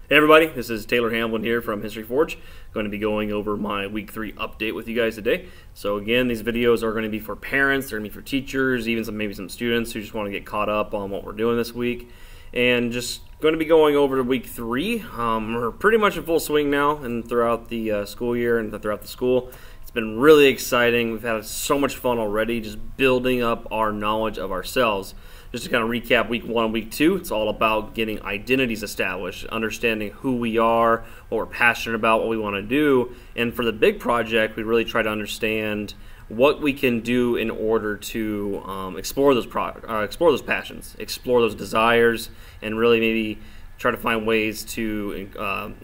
Hey everybody, this is Taylor Hamblin here from History Forge. Going to be going over my week 3 update with you guys today. So again, these videos are going to be for parents, they're going to be for teachers, even maybe some students who just want to get caught up on what we're doing this week. And just going to be going over to week 3. We're pretty much in full swing now and throughout the school year and throughout the school. It's been really exciting. We've had so much fun already just building up our knowledge of ourselves. Just to kind of recap week 1 and week 2, it's all about getting identities established, understanding who we are, what we're passionate about, what we want to do. And for the big project, we really try to understand what we can do in order to explore those passions, explore those desires, and really maybe try to find ways to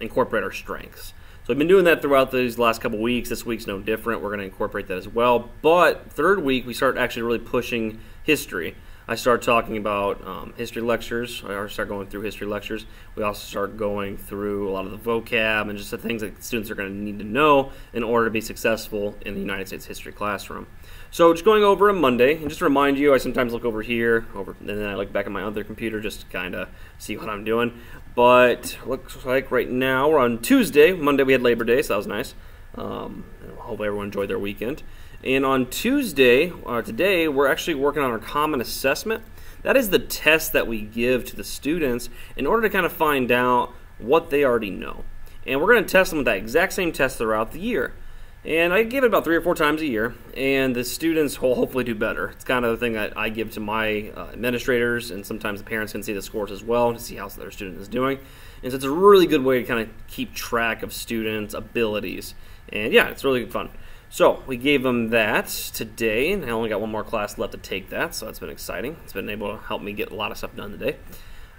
incorporate our strengths. So I've been doing that throughout these last couple weeks. This week's no different. We're going to incorporate that as well. But third week, we start actually really pushing history. I start talking about history lectures. I start going through history lectures. We also start going through a lot of the vocab and just the things that students are going to need to know in order to be successful in the United States history classroom. So just going over on Monday, and just to remind you, I sometimes look over here, and then I look back at my other computer just to kind of see what I'm doing. But looks like right now we're on Tuesday. Monday we had Labor Day, so that was nice. Hopefully everyone enjoyed their weekend. And on Tuesday, today, we're actually working on our common assessment. That is the test that we give to the students in order to kind of find out what they already know. And we're going to test them with that exact same test throughout the year. And I give it about 3 or 4 times a year, and the students will hopefully do better. It's kind of the thing that I give to my administrators, and sometimes the parents can see the scores as well to see how their student is doing. And so it's a really good way to kind of keep track of students' abilities. And yeah, it's really fun. So we gave them that today, and I only got one more class left to take that, so that's been exciting. It's been able to help me get a lot of stuff done today.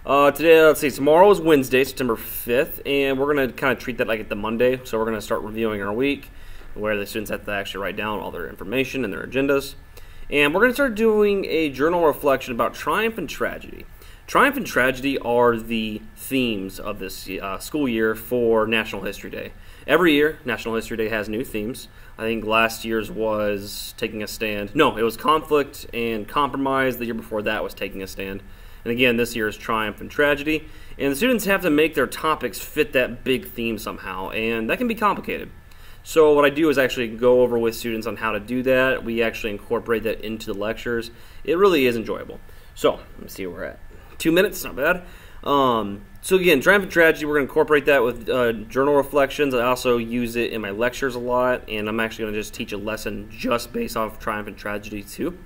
Let's see, tomorrow is Wednesday, September 5th, and we're going to kind of treat that like the Monday. So we're going to start reviewing our week, where the students have to actually write down all their information and their agendas. And we're going to start doing a journal reflection about triumph and tragedy. Triumph and tragedy are the themes of this school year for National History Day. Every year, National History Day has new themes. I think last year's was taking a stand. No, it was conflict and compromise. The year before that was taking a stand. And again, this year is triumph and tragedy. And the students have to make their topics fit that big theme somehow, and that can be complicated. So what I do is actually go over with students on how to do that. We actually incorporate that into the lectures. It really is enjoyable. So, let me see where we're at. 2 minutes, not bad. So again, triumph and tragedy, we're going to incorporate that with journal reflections. I also use it in my lectures a lot, and I'm actually going to just teach a lesson just based off triumph and tragedy too.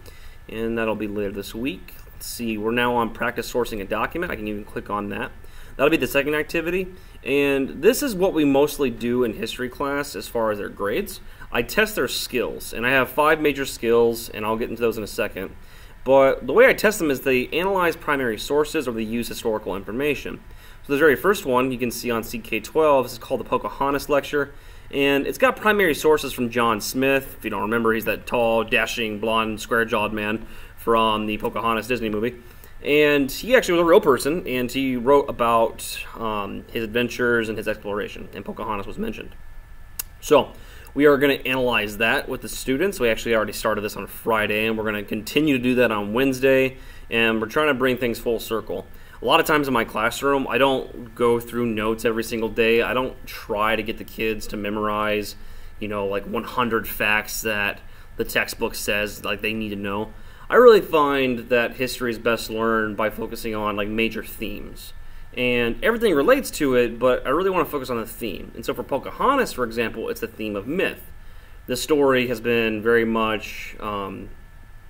And that'll be later this week. Let's see, we're now on practice sourcing a document. I can even click on that. That'll be the second activity. And this is what we mostly do in history class as far as their grades. I test their skills, and I have 5 major skills, and I'll get into those in a second. But the way I test them is they analyze primary sources or they use historical information. So the very first one you can see on CK12, this is called the Pocahontas Lecture, and it's got primary sources from John Smith. If you don't remember, he's that tall, dashing, blonde, square-jawed man from the Pocahontas Disney movie. And he actually was a real person, and he wrote about his adventures and his exploration, and Pocahontas was mentioned. So we are going to analyze that with the students. We actually already started this on Friday, and we're going to continue to do that on Wednesday, and we're trying to bring things full circle. A lot of times in my classroom, I don't go through notes every single day. I don't try to get the kids to memorize, like 100 facts that the textbook says like they need to know. I really find that history is best learned by focusing on like major themes. And everything relates to it, but I really want to focus on the theme. And so for Pocahontas, for example, it's the theme of myth. The story has been very much, I'm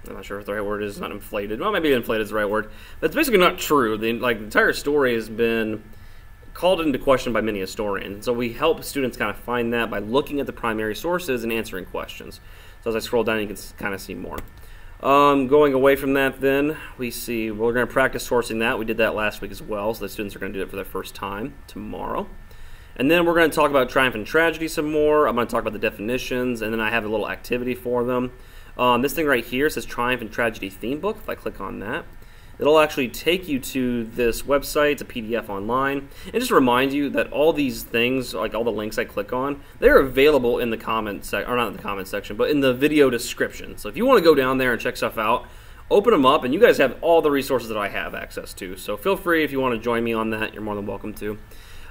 not sure if the right word is, not inflated. Well, maybe inflated is the right word. But it's basically not true. The entire story has been called into question by many historians. So we help students kind of find that by looking at the primary sources and answering questions. So as I scroll down, you can kind of see more. Going away from that then, we see we're going to practice sourcing that. We did that last week as well, so the students are going to do it for the first time tomorrow. And then we're going to talk about triumph and tragedy some more. I'm going to talk about the definitions, and then I have a little activity for them. This thing right here says Triumph and Tragedy Theme Book. If I click on that, it'll actually take you to this website. It's a PDF online. And just remind you that all these things, like all the links I click on, they're available in the comments section, or not in the comment section, but in the video description. So if you want to go down there and check stuff out, open them up, and you guys have all the resources that I have access to. So feel free if you want to join me on that. You're more than welcome to.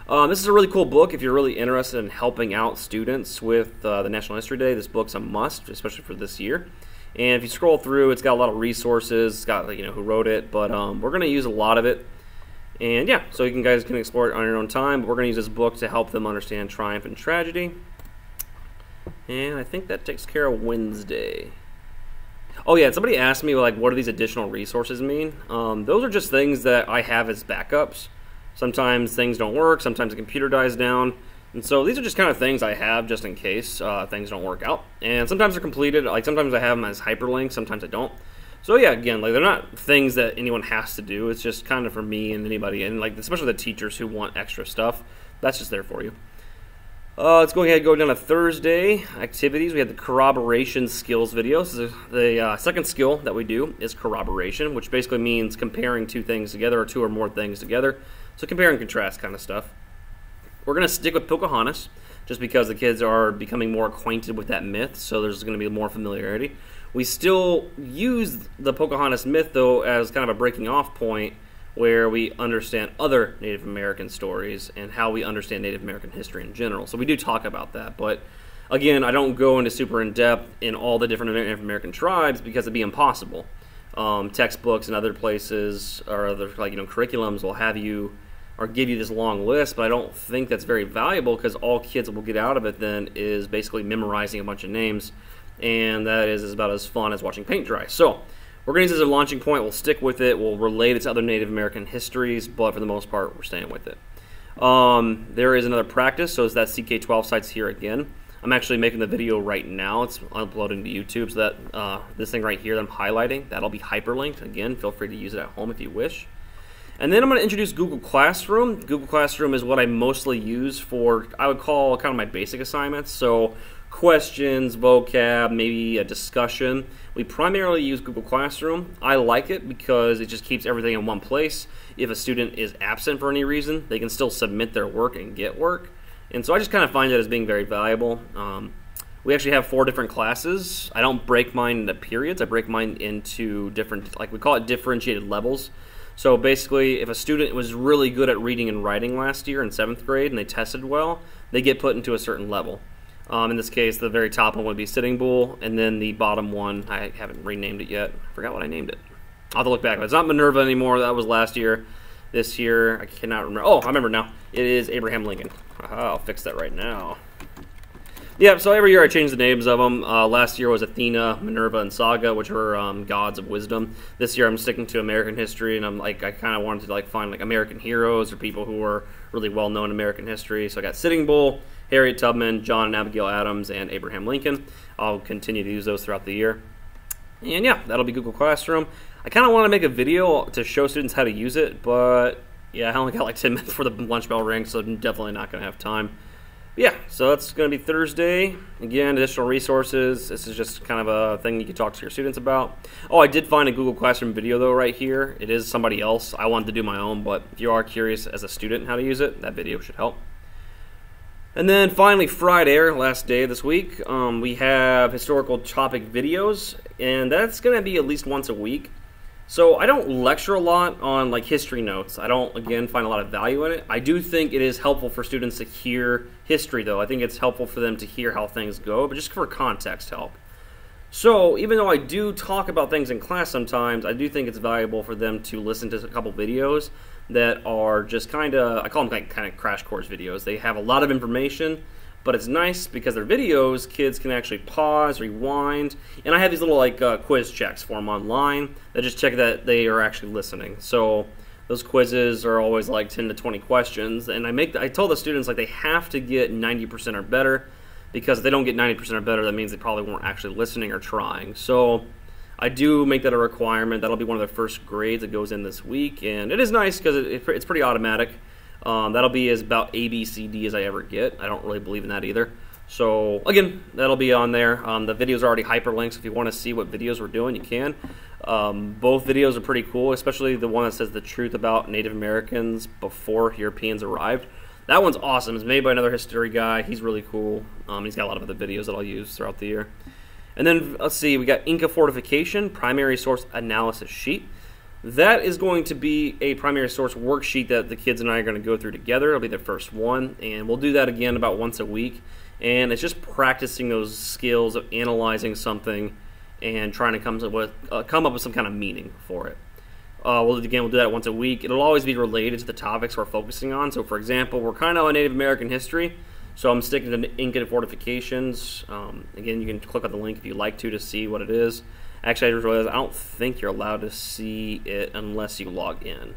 This is a really cool book if you're really interested in helping out students with the National History Day. This book's a must, especially for this year. And if you scroll through, it's got a lot of resources. It's got who wrote it, but we're going to use a lot of it. And yeah, so you guys can explore it on your own time. But we're going to use this book to help them understand triumph and tragedy. And I think that takes care of Wednesday. Oh yeah, somebody asked me what do these additional resources mean? Those are just things that I have as backups. Sometimes things don't work, sometimes the computer dies down, and so these are just kind of things I have just in case things don't work out. And sometimes they're completed, sometimes I have them as hyperlinks, sometimes I don't. So yeah, again, they're not things that anyone has to do, it's just kind of for me and anybody, and especially the teachers who want extra stuff, that's just there for you. Let's go ahead and go down to Thursday activities. We had the corroboration skills video. So the second skill that we do is corroboration, which basically means comparing two things together or two or more things together. So compare and contrast kind of stuff. We're going to stick with Pocahontas just because the kids are becoming more acquainted with that myth, so there's going to be more familiarity. We still use the Pocahontas myth, though, as kind of a breaking off point where we understand other Native American stories and how we understand Native American history in general. So we do talk about that, but again, I don't go into super in-depth in all the different Native American tribes because it'd be impossible. Textbooks and other places or other curriculums will have you or give you this long list, but I don't think that's very valuable because all kids will get out of it then is basically memorizing a bunch of names, and that is about as fun as watching paint dry. So we're going to use this as a launching point. We'll stick with it. We'll relate it to other Native American histories, but for the most part, we're staying with it. There is another practice, so it's that CK12 sites here again. I'm actually making the video right now. It's uploading to YouTube, so that this thing right here that I'm highlighting, that'll be hyperlinked. Again, feel free to use it at home if you wish. And then I'm going to introduce Google Classroom. Google Classroom is what I mostly use for, I would call, kind of my basic assignments. So questions, vocab, maybe a discussion. We primarily use Google Classroom. I like it because it just keeps everything in one place. If a student is absent for any reason, they can still submit their work and get work. And so I just kind of find it as being very valuable. We actually have 4 different classes. I don't break mine into periods. I break mine into different, we call it differentiated levels. So basically, if a student was really good at reading and writing last year in 7th grade and they tested well, they get put into a certain level. In this case, the very top one would be Sitting Bull, and then the bottom one, I haven't renamed it yet. I forgot what I named it. I'll have to look back. It's not Minerva anymore. That was last year. This year, I cannot remember. Oh, I remember now. It is Abraham Lincoln. I'll fix that right now. Yeah, so every year I change the names of them. Last year was Athena, Minerva, and Saga, which were gods of wisdom. This year I'm sticking to American history, and I kind of wanted to find American heroes or people who are really well known in American history. So I got Sitting Bull, Harriet Tubman, John and Abigail Adams, and Abraham Lincoln. I'll continue to use those throughout the year. And yeah, that'll be Google Classroom. I kind of want to make a video to show students how to use it, but yeah, I only got 10 minutes before the lunch bell rings, so I'm definitely not going to have time. Yeah, so that's going to be Thursday. Again, additional resources. This is just kind of a thing you can talk to your students about. Oh, I did find a Google Classroom video, though, right here. It is somebody else. I wanted to do my own, but if you are curious as a student how to use it, that video should help. And then finally, Friday, our last day this week, we have historical topic videos, and that's going to be at least once a week. So I don't lecture a lot on history notes. I don't, again, find a lot of value in it. I do think it is helpful for students to hear history, though. I think it's helpful for them to hear how things go, but just for context help. So even though I do talk about things in class sometimes, I do think it's valuable for them to listen to a couple videos that are just I call them kind of crash course videos. They have a lot of information, but it's nice because they're videos, kids can actually pause, rewind, and I have these little quiz checks for them online that just check that they are actually listening. So those quizzes are always 10 to 20 questions, and I told the students they have to get 90% or better, because if they don't get 90% or better, that means they probably weren't actually listening or trying. So I do make that a requirement. That'll be one of the first grades that goes in this week, and it is nice because it's pretty automatic. That'll be as about A, B, C, D as I ever get. I don't really believe in that either. So again, that'll be on there. The videos are already hyperlinked, so if you want to see what videos we're doing, you can. Both videos are pretty cool, especially the one that says the truth about Native Americans before Europeans arrived. That one's awesome. It's made by another history guy. He's really cool. He's got a lot of other videos that I'll use throughout the year. And then, let's see, we got Inca Fortification, Primary Source Analysis Sheet. that is going to be a primary source worksheet that the kids and I are going to go through together. It'll be the first one, and we'll do that again about once a week. And it's just practicing those skills of analyzing something and trying to come up with some kind of meaning for it. We'll do that once a week. It'll always be related to the topics we're focusing on. So, for example, we're kind of on Native American history, so I'm sticking to Inca fortifications. Again, you can click on the link if you'd like to see what it is. Actually, I just realized I don't think you're allowed to see it unless you log in.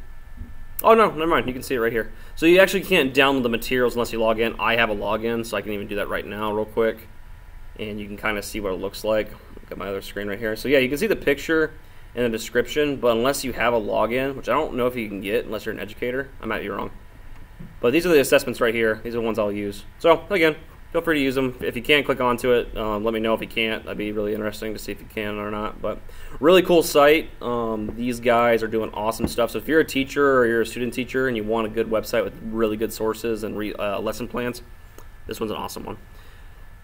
Oh, no, never mind. You can see it right here. So you actually can't download the materials unless you log in. I have a login, so I can even do that right now real quick. And you can kind of see what it looks like. Got my other screen right here. So yeah, you can see the picture and the description, but unless you have a login, which I don't know if you can get unless you're an educator. I might be wrong. But these are the assessments right here. These are the ones I'll use. So, again, feel free to use them. If you can't, click onto it. Let me know if you can't. That'd be really interesting to see if you can or not. But really cool site. These guys are doing awesome stuff. So if you're a teacher or you're a student teacher and you want a good website with really good sources and lesson plans, this one's an awesome one.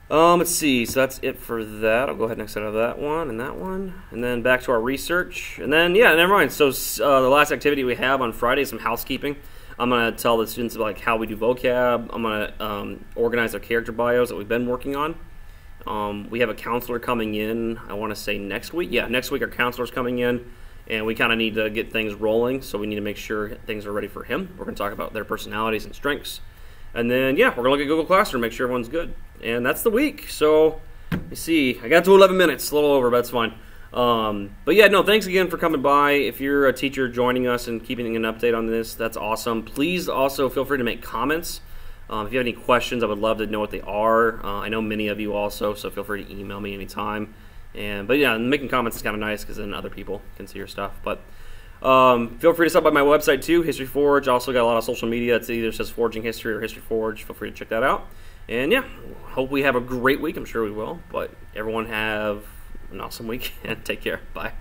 Let's see. So that's it for that. I'll go ahead and exit out of that one and that one. And then back to our research. And then, yeah, never mind. So the last activity we have on Friday is some housekeeping. I'm going to tell the students about how we do vocab. I'm going to organize their character bios that we've been working on. We have a counselor coming in, I want to say next week. Yeah, next week our counselor's coming in, and we kind of need to get things rolling, so we need to make sure things are ready for him. We're going to talk about their personalities and strengths. And then, yeah, we're going to look at Google Classroom, make sure everyone's good. And that's the week. So, let me see. I got to 11 minutes, a little over, but that's fine. But yeah, no, thanks again for coming by. If you're a teacher joining us and keeping an update on this, that's awesome. Please also feel free to make comments. If you have any questions, I would love to know what they are. I know many of you also, so feel free to email me anytime. But yeah, making comments is kind of nice because then other people can see your stuff. But feel free to stop by my website too, History Forge. Also got a lot of social media. It either says Forging History or History Forge. Feel free to check that out. And yeah, hope we have a great week. I'm sure we will. But everyone have an awesome week and take care. Bye.